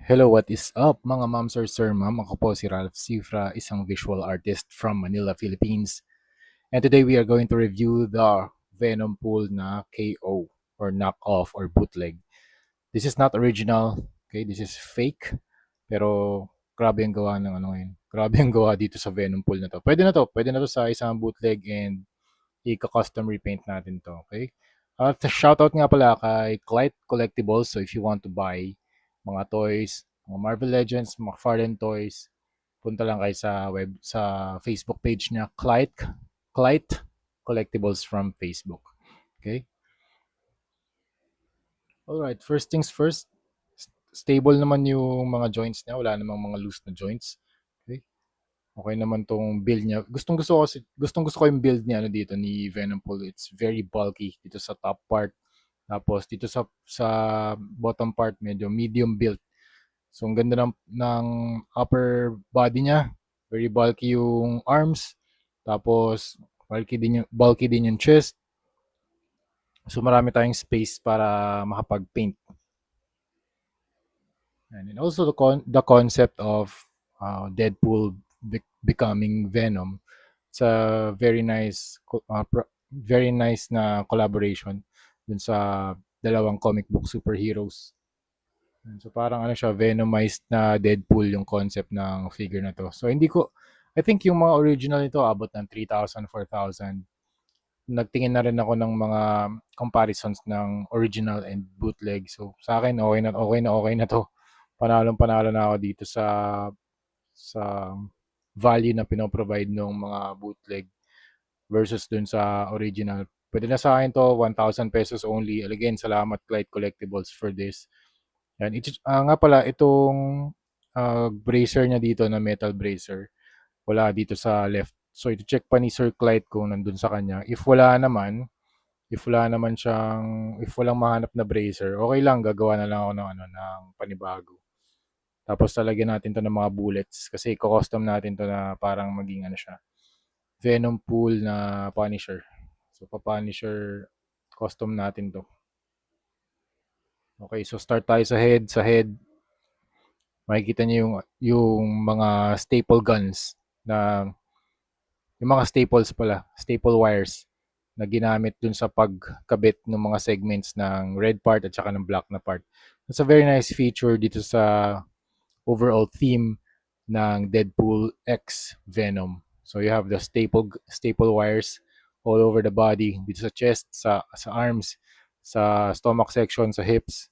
Hello, what is up mga moms or sir ma'am? Ako po si Ralph Cifra, isang visual artist from Manila, Philippines. And today we are going to review the Venom Pool na KO or knockoff or bootleg. This is not original, okay? This is fake. Pero grabe ang gawa ng ano ngayon. Grabe ang gawa dito sa Venom Pool na to. Pwede na to sa isang bootleg and i-custom repaint natin to, okay? At shoutout nga pala kay Clyde Collectibles. So if you want to buy mga toys, mga Marvel Legends, mga Farden toys, punta lang kayo sa Facebook page niya, Clyde Collectibles from Facebook. Okay? All right, first things first, stable naman yung mga joints niya, wala namang mga loose na joints. Okay? Okay naman tong build niya. Gustong gusto ko yung build niya ano dito ni Venompool. It's very bulky dito sa top part. Tapos dito sa bottom part medyo medium build. So ang ganda ng upper body niya. Very bulky yung arms. Tapos bulky din yung chest. So marami tayong space para makapag-paint. And also the concept of Deadpool becoming Venom. It's a very nice na collaboration dun sa dalawang comic book superheroes. So parang ano siya, Venomized na Deadpool yung concept ng figure na to. So I think yung mga original nito abot ng 3,000, 4,000. Nagtingin na rin ako ng mga comparisons ng original and bootleg. So sa akin okay na to. Panalo na ako dito sa value na pinoprovide ng mga bootleg versus dun sa original. Pwede na sa akin to, 1,000 pesos only. Again, salamat Clyde Collectibles for this. Yan. Nga pala, itong bracer niya dito na metal bracer, wala dito sa left. So, ito-check pa ni Sir Clyde kung nandun sa kanya. If walang mahanap na bracer, okay lang, gagawa na lang ako ng panibago. Tapos talagyan natin to ng mga bullets kasi i-custom natin to na parang maging ano siya, Venom Pool na Punisher. So, pa-Punisher custom natin to. Okay, so start tayo sa head. Sa head, makikita niyo yung mga staple guns na yung mga staple wires na ginamit dun sa pagkabit ng mga segments ng red part at saka ng black na part. It's a very nice feature dito sa overall theme ng Deadpool X Venom. So you have the staple wires all over the body, dito sa chest, sa arms, sa stomach section, sa hips,